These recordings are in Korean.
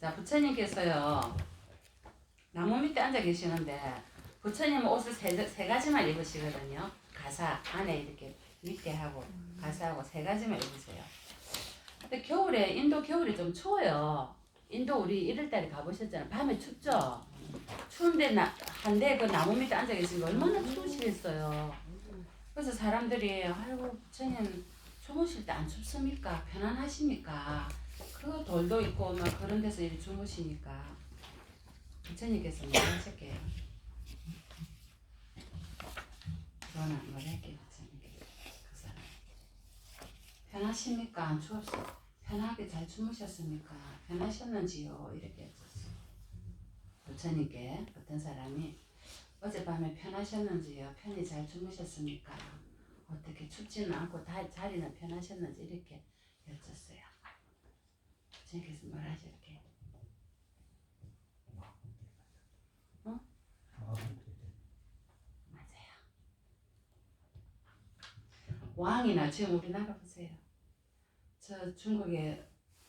자, 부처님께서요 나무 밑에 앉아 계시는데 부처님은 옷을 세 가지만 입으시거든요. 가사 안에 이렇게 밑에 하고 가사하고 세 가지만 입으세요. 근데 겨울에 인도 겨울이 좀 추워요. 인도 우리 1월달에 가보셨잖아요. 밤에 춥죠. 추운데 한데 그 나무 밑에 앉아 계시니까 얼마나 추우시겠어요. 그래서 사람들이 아이고 부처님 주무실 때 안 춥습니까? 편안하십니까? 그 돌도 있고 막 그런 데서 이렇게 주무시니까 부처님께서 뭐 하실게요? 저는 뭐 할게요. 부처님께서 그 사람 편하십니까? 안 추웠어요? 편하게 잘 주무셨습니까? 편하셨는지요? 이렇게 했었어요. 부처님께 어떤 사람이 어젯밤에 편하셨는지요? 편히 잘 주무셨습니까? 어떻게 춥지는 않고 자리는 편하셨는지 이렇게 여쭸어요. 부처님께서 뭘 하실게? 어? 맞아요. 왕이나 지금 우리나라 보세요. 저 중국의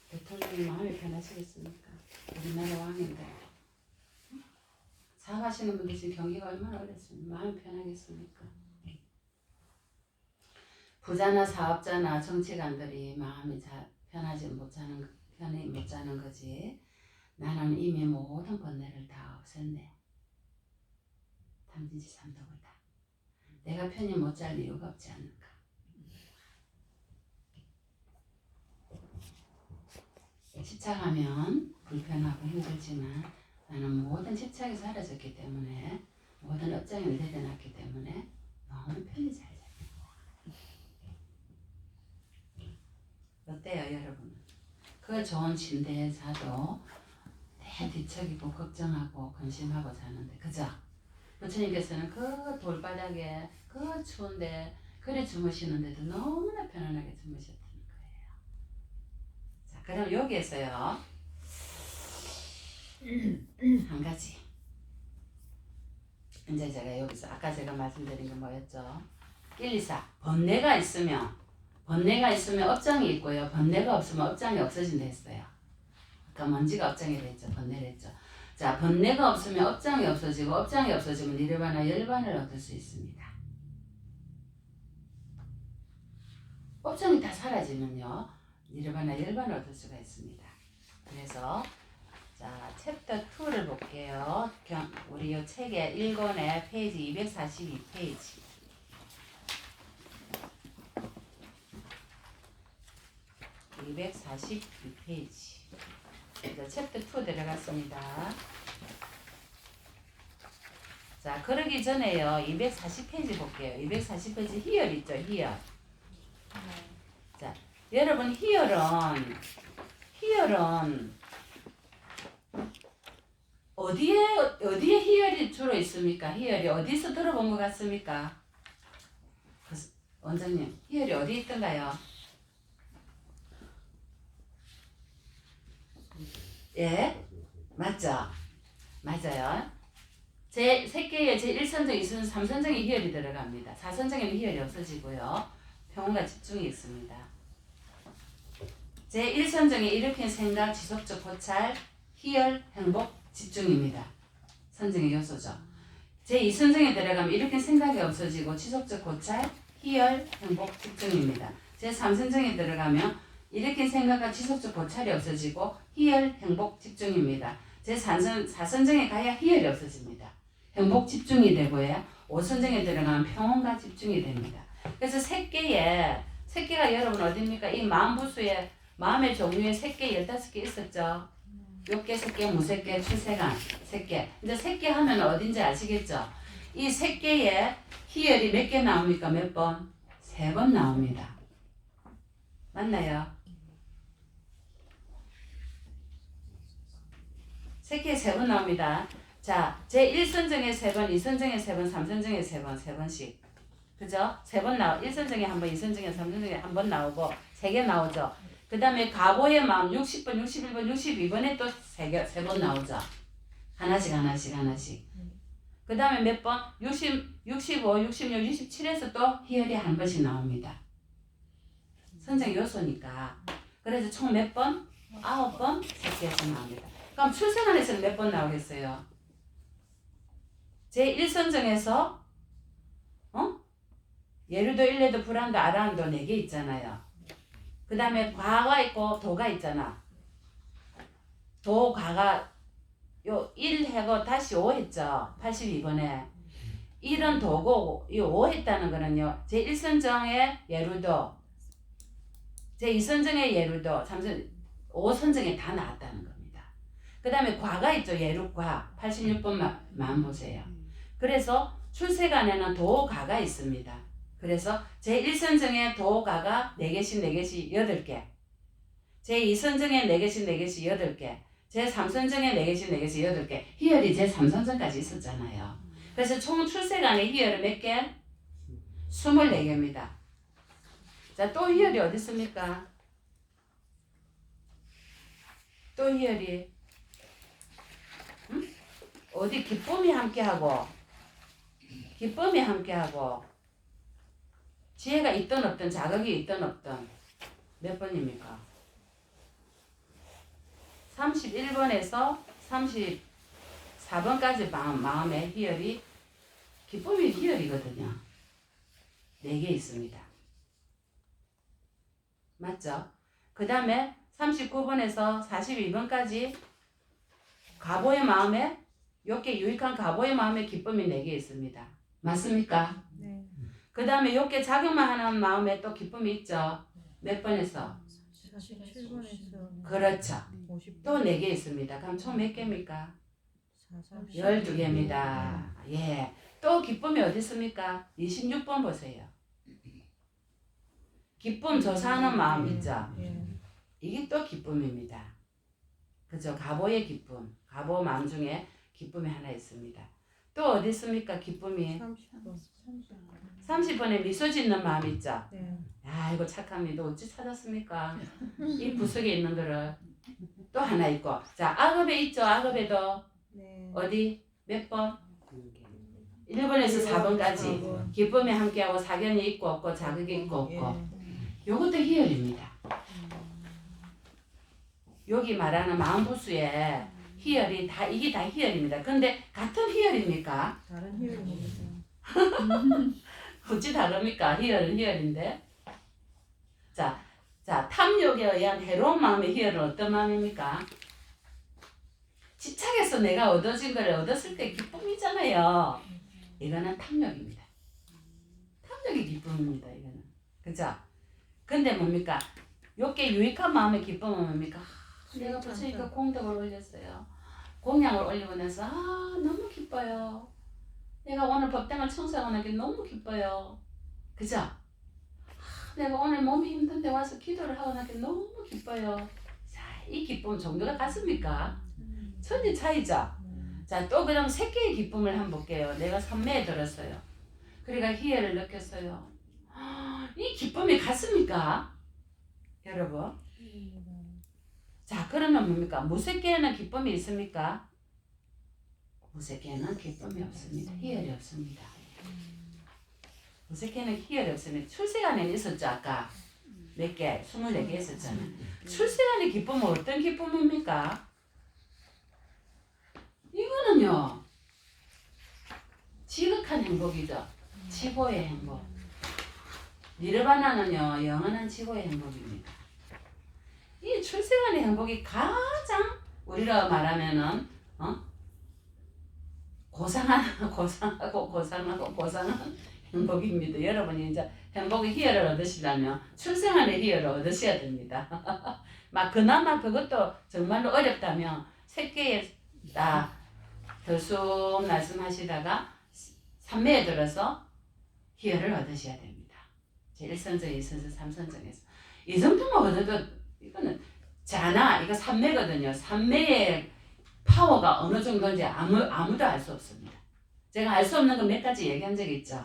대통령이 마음이 편하시겠습니까? 우리나라 왕인데 사업하시는 분들 지금 경기가 얼마나 어렵습니까? 마음이 편하겠습니까? 부자나 사업자나 정치관들이 마음이 편히 못 자는 거지. 나는 이미 모든 번뇌를 다 없앴네. 탐진치 삼독을다. 내가 편히 못 잘 이유가 없지 않을까. 집착하면 불편하고 힘들지만 나는 모든 집착이 사라졌기 때문에 모든 업장을 내려놨기 때문에 너무 편히 잘 자요. 어때요 여러분? 그 좋은 침대에 자도 내 뒤척이고 걱정하고 근심하고 자는데 그죠? 부처님께서는 그 돌바닥에 그 추운데 그래 주무시는데도 너무나 편안하게 주무셨다는 거예요. 자, 그럼 여기에서요 한 가지 이제 제가 여기서 아까 제가 말씀드린 게 뭐였죠? 1, 2, 4 번뇌가 있으면 업장이 있고요. 번뇌가 없으면 업장이 없어진다 했어요. 아까 먼지가 업장이 됐죠. 번뇌를 했죠. 자, 번뇌가 없으면 업장이 없어지고 업장이 없어지면 니르바나 열반을 얻을 수 있습니다. 업장이 다 사라지면요. 니르바나 열반을 얻을 수가 있습니다. 그래서 자, 챕터 2를 볼게요. 우리 이 책의 1권의 페이지 242페이지. 242페이지. 챕터 2 들어갔습니다. 자, 그러기 전에요. 240페이지 볼게요. 240페이지 희열 있죠, 희열. 자, 여러분 희열은 어디에 희열이 주로 있습니까? 희열이 어디서 들어본 것 같습니까? 원장님, 희열이 어디 있던가요? 예? 맞죠? 맞아요. 제3개의 제1선정, 2선정, 3선정에 희열이 들어갑니다. 4선정에는 희열이 없어지고요. 평온과 집중이 있습니다. 제1선정에 일으킨 생각, 지속적 고찰, 희열, 행복, 집중입니다. 선정의 요소죠. 제2선정에 들어가면 일으킨 생각이 없어지고 지속적 고찰, 희열, 행복, 집중입니다. 제3선정에 들어가면 일으킨 생각과 지속적 고찰이 없어지고 희열, 행복, 집중입니다. 제4선정에 가야 희열이 없어집니다. 행복, 집중이 되고요. 5선정에 들어가면 평온과 집중이 됩니다. 그래서 새끼가 여러분 어딥니까? 이 마음부수에 마음의 종류에 새끼 15개 있었죠. 욕계, 새끼, 무새끼, 출세간, 새끼. 이제 새끼 하면 어딘지 아시겠죠? 이 새끼에 희열이 몇 개 나옵니까? 몇 번? 3번 나옵니다. 맞나요? 새끼에 3번 나옵니다. 자, 제1선정에 3번, 2선정에 3번, 3선정에 3번, 3번씩. 그죠? 3번 1선정에 한 번, 2선정에 3선정에 한 번 나오고 3개 나오죠. 그 다음에 가보의 마음 60번, 61번, 62번에 또 3번 나오죠. 하나씩. 그 다음에 몇 번? 65, 66, 67에서 또 희열이 한 번씩 나옵니다. 선정 요소니까. 그래서 총 몇 번? 9번 새끼에서 나옵니다. 그럼 출생안에서는 몇 번 나오겠어요? 제1선정에서 예루도, 일레도, 불안도, 아라함도 4개 있잖아요. 그 다음에 과가 있고 도가 있잖아. 도, 과가 요 1 하고 다시 5 했죠. 82번에. 1은 도고 이 5 했다는 거는요. 제1선정의 예루도, 제2선정의 예루도, 5선정에 다 나왔다는 겁니다. 그 다음에 과가 있죠. 예루과 86번만 보세요. 그래서 출세간에는 도가가 있습니다. 그래서 제1선정에 도가가 4개씩 4개씩 8개, 제2선정에 4개씩 4개씩 8개, 제3선정에 4개씩 4개씩 8개, 희열이 제3선정까지 있었잖아요. 그래서 총 출세간의 희열은 몇 개? 24개입니다. 자, 또 희열이 어디 있습니까? 또 희열이 어디 기쁨이 함께하고, 기쁨이 함께하고, 지혜가 있든 없든, 자극이 있든 없든 몇 번입니까? 31번에서 34번까지 마음의 희열이, 기쁨이 희열이거든요. 4개 있습니다. 맞죠? 그 다음에 39번에서 42번까지 가보의 마음에, 욕계 유익한 가보의 마음에 기쁨이 4개 있습니다. 맞습니까? 네. 그 다음에 욕계 작용만 하는 마음에 또 기쁨이 있죠. 몇 번에서? 47번에서 그렇죠. 50번. 또 4개 있습니다. 그럼 총 몇 개입니까? 12개입니다. 예. 또 기쁨이 어디 있습니까? 26번 보세요. 기쁨 조사하는 마음 있죠. 예. 이게 또 기쁨입니다. 그죠? 가보의 기쁨. 가보 마음 중에 기쁨이 하나 있습니다. 또 어디 있습니까? 기쁨이. 30번. 30번에 미소 짓는 마음 있죠. 네. 아이고 착합니다. 어찌 찾았습니까? 이 구석에 있는 거를. 또 하나 있고. 자, 악업에 있죠. 악업에도 네. 어디? 몇 번? 1번에서 4번까지 기쁨에 함께하고 사견이 있고 없고 자극이 있고 없고. 예. 요것도 희열입니다. 여기 말하는 마음부수에 희열이 다, 이게 다 희열입니다. 근데 같은 희열입니까? 다른 희열입니다. 어찌 다릅니까? 희열은 희열인데. 자, 탐욕에 의한 해로운 마음의 희열은 어떤 마음입니까? 집착해서 내가 얻어진 걸 얻었을 때 기쁨이잖아요. 이거는 탐욕입니다. 탐욕이 기쁨입니다. 이거는. 그죠? 근데 뭡니까? 욕계 유익한 마음의 기쁨은 뭡니까? 내가 부처니까 공덕을 올렸어요. 공양을 올리고 나서 너무 기뻐요. 내가 오늘 법당을 청소하는 게 너무 기뻐요. 그죠? 내가 오늘 몸이 힘든데 와서 기도를 하고 나게 너무 기뻐요. 자, 이 기쁨 정도가 같습니까? 천지 차이죠? 자, 또 그럼 새끼의 기쁨을 한번 볼게요. 내가 선매에 들었어요. 그러니까 희열을 느꼈어요. 이 기쁨이 같습니까? 여러분? 자, 그러면 뭡니까? 무색계에는 기쁨이 있습니까? 무색계에는 기쁨이 없습니다. 희열이 없습니다. 무색계는 희열이 없습니다. 출세간에는 있었죠, 아까. 몇 개? 24개 있었잖아요. 출세간의 기쁨은 어떤 기쁨입니까? 이거는요, 지극한 행복이죠. 지고의 행복. 니르바나는요, 영원한 지고의 행복입니다. 이 출세간의 행복이 가장 우리가 말하면은 고상한 행복입니다. 여러분이 이제 행복의 희열을 얻으시려면 출생안의 희열을 얻으셔야 됩니다. 막 그나마 그것도 정말로 어렵다면 새끼에 다 들쑥 말씀하시다가 삼매에 들어서 희열을 얻으셔야 됩니다. 제1선정, 2선정, 3선정에서 이 정도만 얻어도 이거는 자나 이거 삼매거든요. 삼매의 파워가 어느 정도인지 아무도 알 수 없습니다. 제가 알 수 없는 거 몇 가지 얘기한 적 있죠.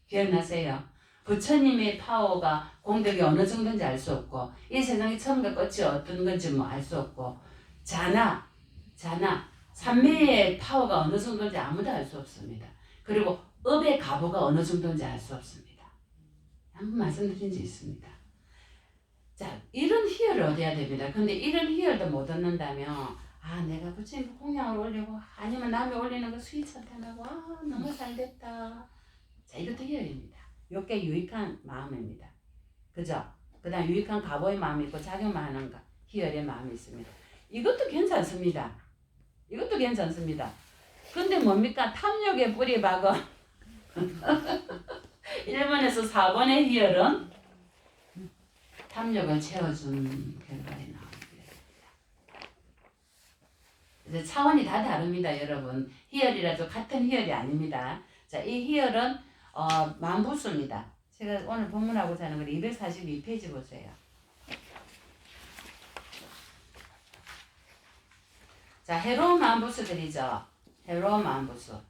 기억나세요? 부처님의 파워가 공덕이 어느 정도인지 알 수 없고 이 세상의 처음과 끝이 어떤 건지 뭐 알 수 없고 자나 삼매의 파워가 어느 정도인지 아무도 알 수 없습니다. 그리고 업의 가보가 어느 정도인지 알 수 없습니다. 한번 말씀드린 적 있습니다. 자, 이런 희열을 얻어야 됩니다. 근데 이런 희열도 못 얻는다면 아 내가 부처님 공양을 올리고 아니면 남이 올리는 거 수위 찬탄하고 아 너무 잘됐다. 자 이것도 희열입니다. 요게 유익한 마음입니다. 그죠? 그 다음 유익한 가보의 마음이 있고 자격만 하는 가 희열의 마음이 있습니다. 이것도 괜찮습니다. 이것도 괜찮습니다. 근데 뭡니까? 탐욕의 뿌리 박은 1번에서 4번의 희열은 탐욕을 채워준 결과에 나옵니다. 이제 차원이 다 다릅니다, 여러분. 희열이라도 같은 희열이 아닙니다. 자, 이 희열은 만부수입니다. 제가 오늘 본문하고자 하는 걸 242페이지 보세요. 자, 해로운 만부수들이죠. 해로운 만부수.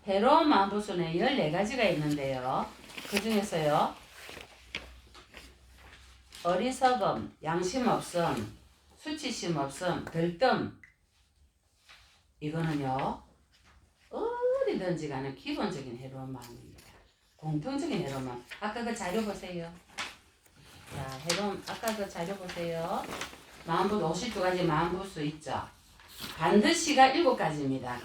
해로운 만부수는 14가지가 있는데요. 그 중에서요. 어리석음, 양심 없음, 수치심 없음, 들뜸. 이거는요. 어디든지 가는 기본적인 해로운 마음입니다. 공통적인 해로운 마음. 아까 그 자료 보세요. 자, 해로운 아까 그 자료 보세요. 마음부수 52가지 마음부수 있죠. 반드시가 7가지입니다.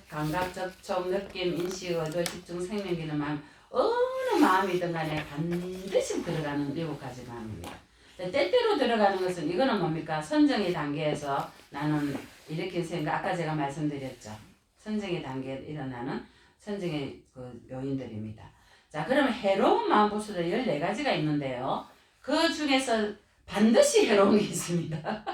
감각, 접촉, 느낌, 인식, 의도, 집중, 생명, 기능, 마음. 어느 마음이든 간에 반드시 들어가는 7가지 마음입니다. 때때로 들어가는 것은 이거는 뭡니까? 선정의 단계에서 나는 이렇게 생각, 아까 제가 말씀드렸죠. 선정의 단계에 일어나는 선정의 그 요인들입니다. 자, 그러면 해로운 마음부수들 14가지가 있는데요. 그 중에서 반드시 해로운 게 있습니다.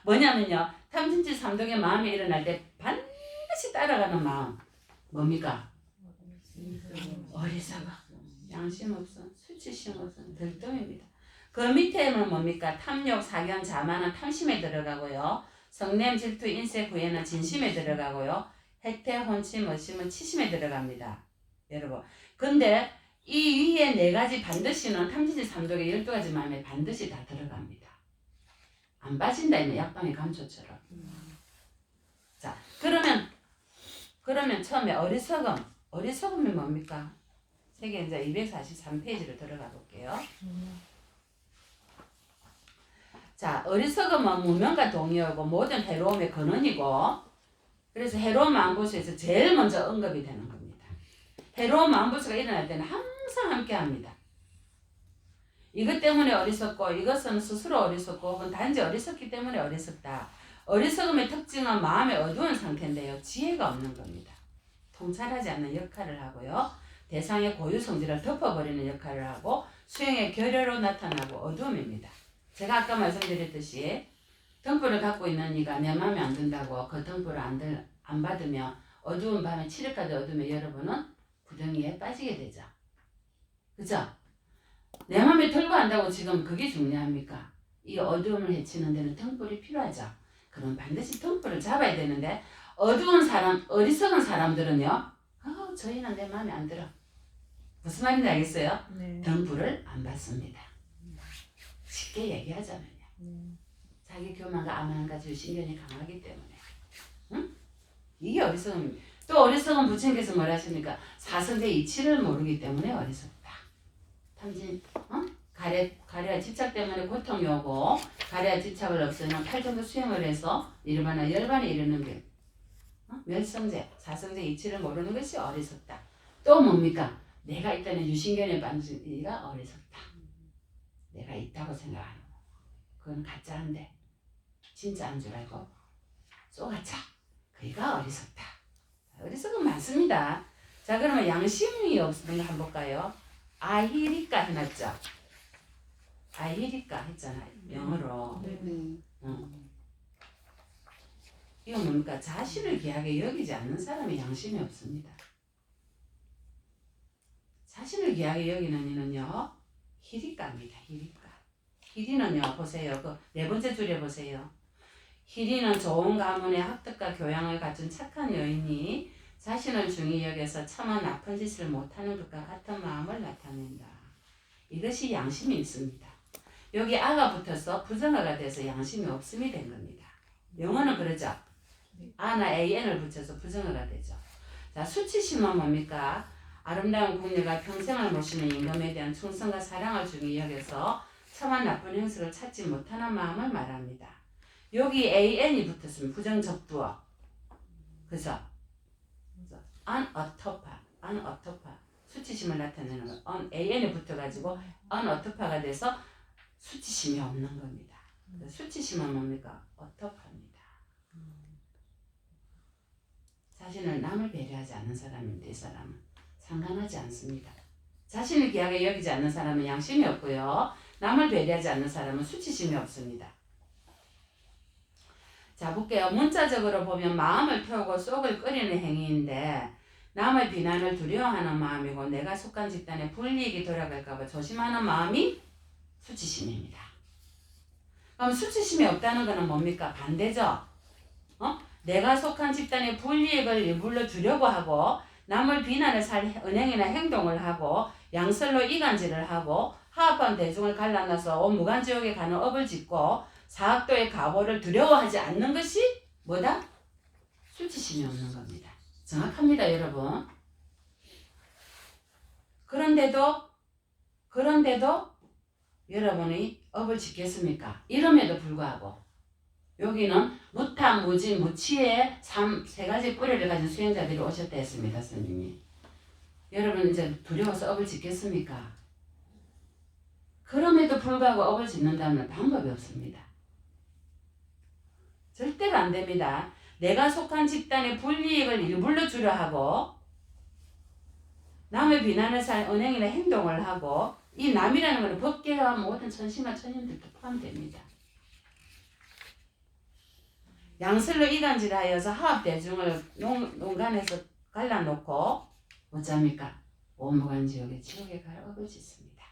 뭐냐면요. 탐진치 삼독의 마음이 일어날 때 반드시 따라가는 마음. 뭡니까? 어리석어. 양심 없어. 수치심 없어. 들뜸입니다. 그 밑에는 뭡니까? 탐욕, 사견, 자만은 탐심에 들어가고요. 성냄, 질투, 인색, 후회는 진심에 들어가고요. 해태, 혼침, 의심은 치심에 들어갑니다. 여러분. 근데 이 위에 4가지 반드시는 탐진치 삼독의 12가지 마음에 반드시 다 들어갑니다. 안 빠진다 이면 약방의 감초처럼. 자, 그러면 처음에 어리석음이 뭡니까? 세계 이제 243페이지로 들어가 볼게요. 자, 어리석음은 무명과 동의어고 모든 해로움의 근원이고, 그래서 해로운 마음부수에서 제일 먼저 언급이 되는 겁니다. 해로운 마음부수가 일어날 때는 항상 함께합니다. 이것 때문에 어리석고 이것은 스스로 어리석고 혹은 단지 어리석기 때문에 어리석다. 어리석음의 특징은 마음의 어두운 상태인데요. 지혜가 없는 겁니다. 통찰하지 않는 역할을 하고요. 대상의 고유 성질을 덮어버리는 역할을 하고 수행의 결여로 나타나고 어두움입니다. 제가 아까 말씀드렸듯이 등불을 갖고 있는 이가 내 마음에 안 든다고 그 등불을 안 받으면 어두운 밤에 칠흑까지 어두우면 여러분은 구덩이에 빠지게 되죠. 그죠? 내 맘에 들고 한다고 지금 그게 중요합니까? 이 어두움을 해치는 데는 등불이 필요하죠. 그럼 반드시 등불을 잡아야 되는데 어리석은 사람들은요. 저희는 내 마음에 안 들어. 무슨 말인지 알겠어요? 네. 등불을 안 받습니다. 쉽게 얘기하자면요. 자기 교만과 아만한 가지고 신견이 강하기 때문에. 응? 이게 어리석음. 또 어리석은 부처님께서 뭐라 하십니까? 사성제 이치를 모르기 때문에 어리석다. 탐진, 가래와 집착 때문에 고통이 오고 가래와 집착을 없애는 8정도 수행을 해서 일반화 열반에 이르는 게 멸성제, 사성제 이치를 모르는 것이 어리석다. 또 뭡니까? 내가 있다는 유신견에 빠지기가 어리석다. 내가 있다고 생각하는 거. 그건 가짜인데 진짜인 줄 알고 쏘가차. 그이가 어리석다. 어리석은 많습니다. 자, 그러면 양심이 없는 거 한번 볼까요? 아히리까 해놨죠? 아히리까 했잖아요. 영어로. 이거 뭡니까? 자신을 귀하게 여기지 않는 사람이 양심이 없습니다. 자신을 귀하게 여기는 이는요. 히리까입니다. 히리까. 히리는요. 보세요. 그 4번째 줄에 보세요. 히리는 좋은 가문의 학덕과 교양을 갖춘 착한 여인이 자신을 중히 여겨서 차마 나쁜 짓을 못하는 것과 같은 마음을 나타낸다. 이것이 양심이 있습니다. 여기 아가 붙어서 부정어가 돼서 양심이 없음이 된 겁니다. 영어는 그러죠. 아나 an을 붙여서 부정어가 되죠. 자, 수치심은 뭡니까? 아름다운 궁녀가 평생을 모시는 임금에 대한 충성과 사랑을 중히 여겨서 차마 나쁜 행실을 찾지 못하는 마음을 말합니다. 여기 an이 붙었으면 부정적두어. 그죠? unautopa 수치심을 나타내는 거. an이 붙어가지고 unautopa가 돼서 수치심이 없는 겁니다. 수치심은 뭡니까? autopa입니다. 자신을 남을 배려하지 않는 사람인데 이 사람은 상관하지 않습니다. 자신을 귀하게 여기지 않는 사람은 양심이 없고요. 남을 배려하지 않는 사람은 수치심이 없습니다. 자 볼게요. 문자적으로 보면 마음을 태우고 속을 끓이는 행위인데 남의 비난을 두려워하는 마음이고 내가 속한 집단에 불이익이 돌아갈까봐 조심하는 마음이 수치심입니다. 그럼 수치심이 없다는 것은 뭡니까? 반대죠. 내가 속한 집단의 불이익을 일부러 주려고 하고 남을 비난을 살 은행이나 행동을 하고 양설로 이간질을 하고 하합한 대중을 갈라놔서 온 무간지옥에 가는 업을 짓고 사학도의 가보를 두려워하지 않는 것이 뭐다? 수치심이 없는 겁니다. 정확합니다, 여러분. 그런데도 여러분이 업을 짓겠습니까? 이름에도 불구하고 여기는 무탐, 무진, 무치의 세 가지 뿌리를 가진 수행자들이 오셨다 했습니다, 스님이. 여러분 이제 두려워서 업을 짓겠습니까? 그럼에도 불구하고 업을 짓는다면 방법이 없습니다. 절대로 안 됩니다. 내가 속한 집단의 불이익을 일부러 주려 하고 남의 비난을 살 은행이나 행동을 하고 이 남이라는 것은 법계와 모든 천신과 천인들도 포함됩니다. 양설로 이간질하여서 하합대중을 농간에서 갈라놓고 어쩝니까? 온무간지옥에 지옥에 갈 업을 짓습니다.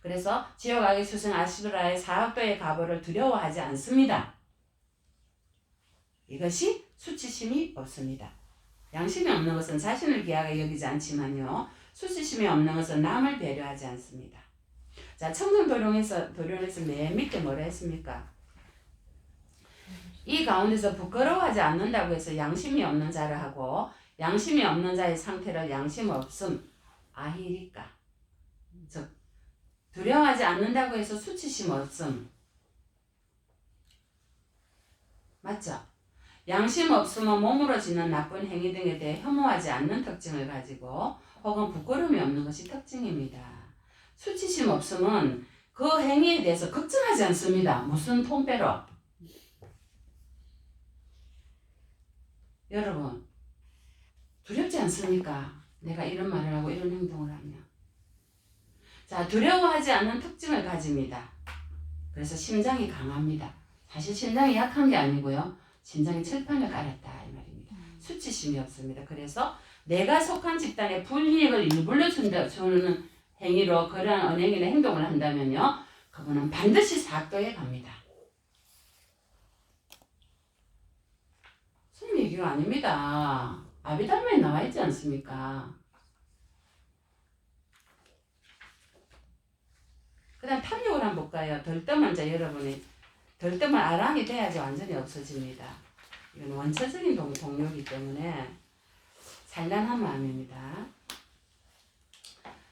그래서 지옥악의 수승 아시브라의 사학도의 가보를 두려워하지 않습니다. 이것이 수치심이 없습니다. 양심이 없는 것은 자신을 귀하게 여기지 않지만요. 수치심이 없는 것은 남을 배려하지 않습니다. 자, 청정도룡에서 맨 밑에 뭐라 했습니까? 이 가운데서 부끄러워하지 않는다고 해서 양심이 없는 자를 하고 양심이 없는 자의 상태를 양심 없음 아히리까 즉 두려워하지 않는다고 해서 수치심 없음 맞죠? 양심 없음은 몸으로 짓는 나쁜 행위 등에 대해 혐오하지 않는 특징을 가지고 혹은 부끄러움이 없는 것이 특징입니다. 수치심 없음은 그 행위에 대해서 걱정하지 않습니다. 무슨 통배로? 여러분 두렵지 않습니까? 내가 이런 말을 하고 이런 행동을 하면. 자, 두려워하지 않는 특징을 가집니다. 그래서 심장이 강합니다. 사실 심장이 약한 게 아니고요. 심장이 철판을 깔았다 이 말입니다. 수치심이 없습니다. 그래서 내가 속한 집단에 불이익을 일부러 주는 행위로 그러한 언행이나 행동을 한다면요. 그분은 반드시 사학도에 갑니다. 스님 얘기가 아닙니다. 아비담마에 나와 있지 않습니까? 그 다음 탐욕을 한번 볼까요? 덜떠만 자 여러분이 덜떠만 아랑이 돼야지 완전히 없어집니다. 이건 원초적인 동료이기 때문에 산란한 마음입니다.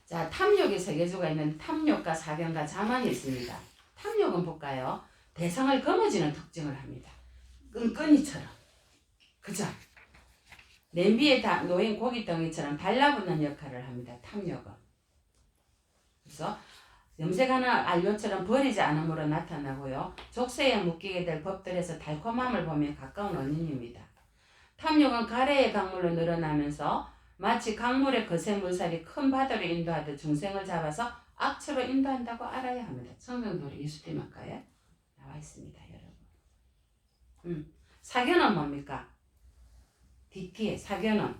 자, 탐욕의 세 개조가 있는 탐욕과 사견과 자만이 있습니다. 탐욕은 볼까요? 대상을 거머쥐는 특징을 합니다. 끈끈이처럼. 그죠? 냄비에 놓인 고깃덩이처럼 달라붙는 역할을 합니다. 탐욕은. 그래서 염색하는 알료처럼 버리지 않음으로 나타나고요. 족쇄에 묶이게 될 법들에서 달콤함을 보며 가까운 원인입니다. 탐욕은 가래의 강물로 늘어나면서 마치 강물의 거센 물살이 큰 바다로 인도하듯 중생을 잡아서 악처로 인도한다고 알아야 합니다. 성경도리 예수님학과에 나와 있습니다. 여러분. 사견은 뭡니까? DT 사견은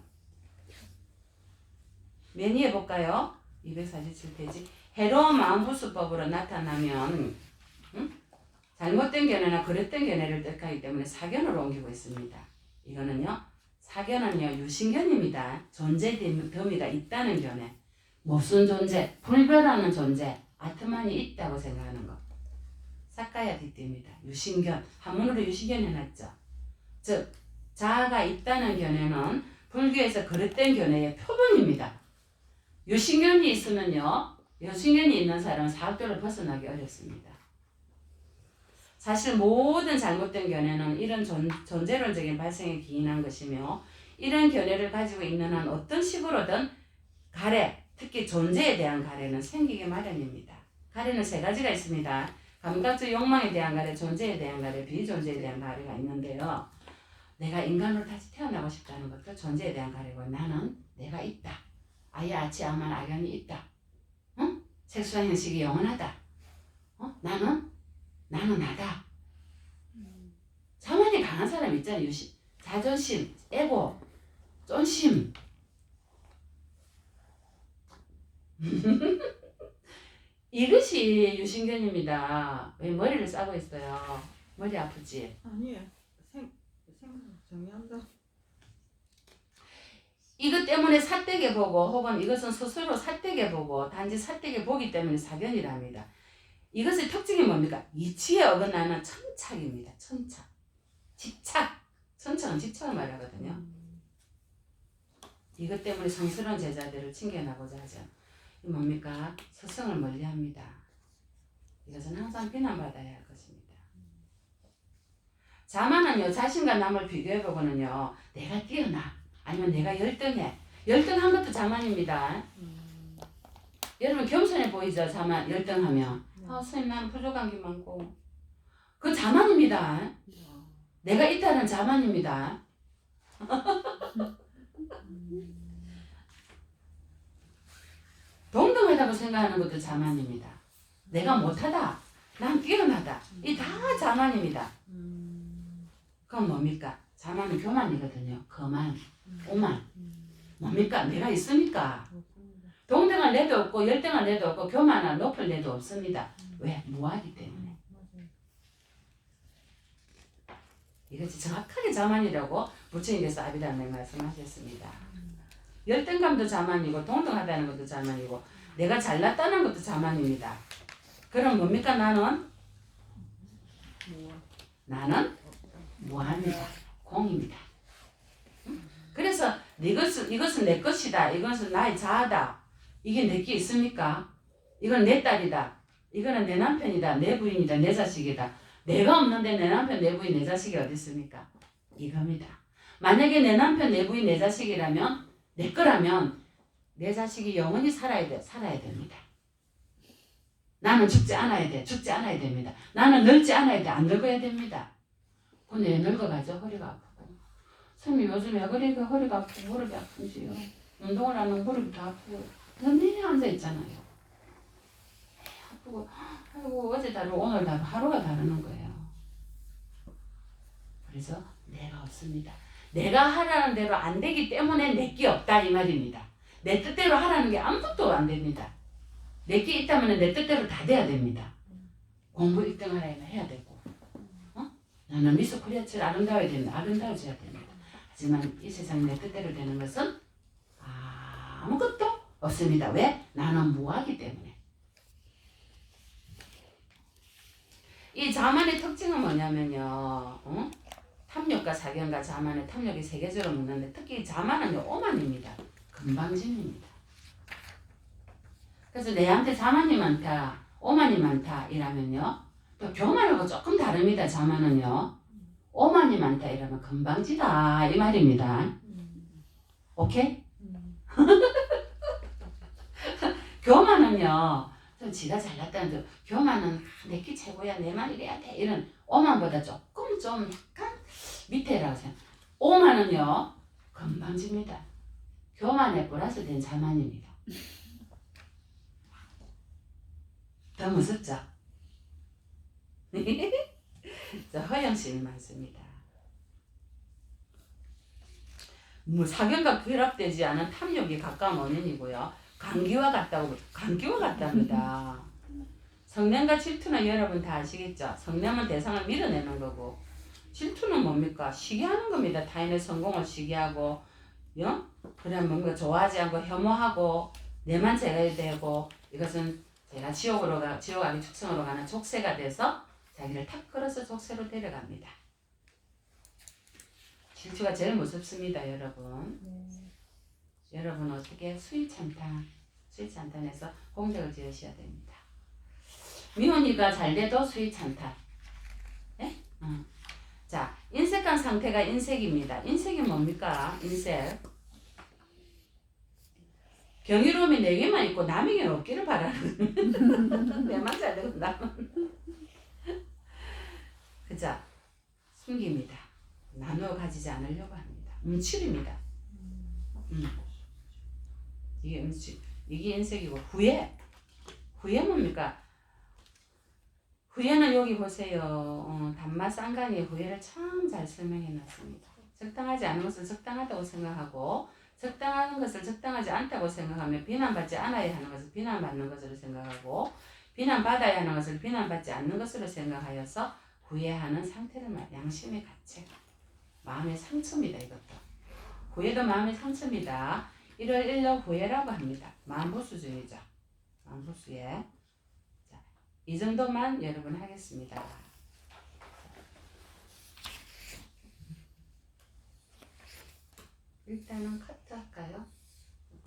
맨 위에 볼까요? 247페이지. 해로운 마음부수법으로 나타나면 잘못된 견해나 그릇된 견해를 뜻하기 때문에 사견으로 옮기고 있습니다. 이거는요. 사견은요. 유신견입니다. 존재 덤이가 있다는 견해. 무슨 존재? 불변하는 존재. 아트만이 있다고 생각하는 것. 사카야 디띠입니다. 유신견. 한문으로 유신견 해놨죠. 즉 자아가 있다는 견해는 불교에서 그릇된 견해의 표본입니다. 유신견이 있으면요. 유신견이 있는 사람은 사학도를 벗어나기 어렵습니다. 사실 모든 잘못된 견해는 이런 존재론적인 발생에 기인한 것이며 이런 견해를 가지고 있는 한 어떤 식으로든 가래, 특히 존재에 대한 가래는 생기게 마련입니다. 가래는 세 가지가 있습니다. 감각적 욕망에 대한 가래, 존재에 대한 가래, 비존재에 대한 가래가 있는데요. 내가 인간으로 다시 태어나고 싶다는 것도 존재에 대한 가래고 나는 내가 있다. 아예 아치 아만 악연이 있다. 응? 색수와 형식이 영원하다. 나는 나다. 자만이 강한 사람 있잖아요. 자존심, 에고, 쫀심. 이것이 유신견입니다. 왜 머리를 싸고 있어요? 머리 아프지? 아니에요. 생각 정리한다. 이것 때문에 삿되게 보고 혹은 이것은 스스로 삿되게 보고 단지 삿되게 보기 때문에 사견이랍니다. 이것의 특징이 뭡니까? 이치에 어긋나는 천착입니다. 천착. 집착. 천착은 집착을 말하거든요. 이것 때문에 성스러운 제자들을 칭견하고자 하죠. 이 뭡니까? 스승을 멀리합니다. 이것은 항상 비난받아야 할 것입니다. 자만은요, 자신과 남을 비교해보고는요, 내가 뛰어나 아니면 내가 열등해. 열등한 것도 자만입니다. 여러분 겸손해 보이죠? 자만 열등하면. 선생님 나는 부족한 게 많고. 그 자만입니다. 내가 있다는 자만입니다. 동등하다고 생각하는 것도 자만입니다. 내가 못하다. 난 뛰어나다. 이 다 자만입니다. 그건 뭡니까? 자만은 교만이거든요. 거만, 오만. 뭡니까? 내가 있습니까? 동등한 내도 없고 열등한 내도 없고 교만한 높을 내도 없습니다. 왜? 무하기 때문에. 이것이 정확하게 자만이라고 부처님께서 아비담에 말씀하셨습니다. 열등감도 자만이고 동등하다는 것도 자만이고 내가 잘났다는 것도 자만입니다. 그럼 뭡니까? 나는 무합니다. 공입니다. 그래서 이것은 내 것이다. 이것은 나의 자아다. 이게 내게 있습니까? 이건 내 딸이다. 이거는 내 남편이다. 내 부인이다. 내 자식이다. 내가 없는데 내 남편, 내 부인, 내 자식이 어디 있습니까? 이겁니다. 만약에 내 남편, 내 부인, 내 자식이라면 내 거라면 내 자식이 영원히 살아야 됩니다. 나는 죽지 않아야 돼. 죽지 않아야 됩니다. 나는 늙지 않아야 돼. 안 늙어야 됩니다. 근데 왜 늙어가죠? 허리가 아프고. 선생님 요즘에 허리가 아프고 무릎이 아픈지요. 운동을 안 하면 무릎이 다 아프고. 내내 앉아있잖아요. 아프고 아이고 어제 다르고 오늘 다르고 하루가 다르는 거예요. 그래서 내가 없습니다. 내가 하라는 대로 안 되기 때문에 내게 없다 이 말입니다. 내 뜻대로 하라는 게 아무것도 안 됩니다. 내게 있다면 내 뜻대로 다 돼야 됩니다. 공부 1등 하라면 해야 되고 나는 미스 코리아처럼 아름다워야 됩니다. 아름다워져야 됩니다. 하지만 이 세상에 내 뜻대로 되는 것은 아무것도 없습니다. 왜? 나는 무하기 때문에. 이 자만의 특징은 뭐냐면요. 탐욕과 사견과 자만의 탐욕이 세계적으로 묻는데 특히 자만은요. 오만입니다. 금방짐입니다. 그래서 내한테 자만이 많다, 오만이 많다 이라면요. 또 교만하고 조금 다릅니다. 자만은요. 오만이 많다 이러면 금방지다 이 말입니다. 오케이? 교만은요. 좀 지가 잘났다는 듯 교만은 내게 최고야 내 말 이래야 돼 이런 오만보다 조금 좀 약간 밑에라고 생각. 오만은요. 금방집니다. 교만에 플러스 된 자만입니다. 더 무섭죠? 자, 허영심이 많습니다. 사견과 결합되지 않은 탐욕이 가까운 원인이고요. 감기와 같답니다. 성냄과 질투는 여러분 다 아시겠죠? 성냄은 대상을 밀어내는 거고 질투는 뭡니까? 시기하는 겁니다. 타인의 성공을 시기하고 그냥 뭔가 좋아하지 않고 혐오하고 내만 제가 되고 이것은 제가 지옥 아기 축성으로 가는 족쇄가 돼서 자기를 탁 끌어서 족쇄로 데려갑니다. 질투가 제일 무섭습니다, 여러분. 여러분 어떻게 수위찬탄에서 공덕을 지으셔야 됩니다. 미혼이가 잘 돼도 수위찬탄, 자, 인색한 상태가 인색입니다. 인색이 뭡니까? 인색. 경이로움이 내게만 있고 남에게는 없기를 바라는 내만 잘 되고 남은 그자 숨깁니다. 나누어 가지지 않으려고 합니다. 움츠립니다. 이게 움츠 이게 인색이고 후회 뭡니까? 후회는 여기 보세요. 단마 쌍간이 후회를 참 잘 설명해 놨습니다. 적당하지 않은 것을 적당하다고 생각하고 적당한 것을 적당하지 않다고 생각하며 비난받지 않아야 하는 것을 비난받는 것으로 생각하고 비난받아야 하는 것을 비난받지 않는 것으로 생각하여서 후회하는 상태를 말 양심의 가책 마음의 상처입니다. 이것도 후회도 마음의 상처입니다. 이를 일러 후회라고 합니다. 마음보수주의죠. 마음보수에 자, 이 정도만 여러분 하겠습니다. 일단은 카트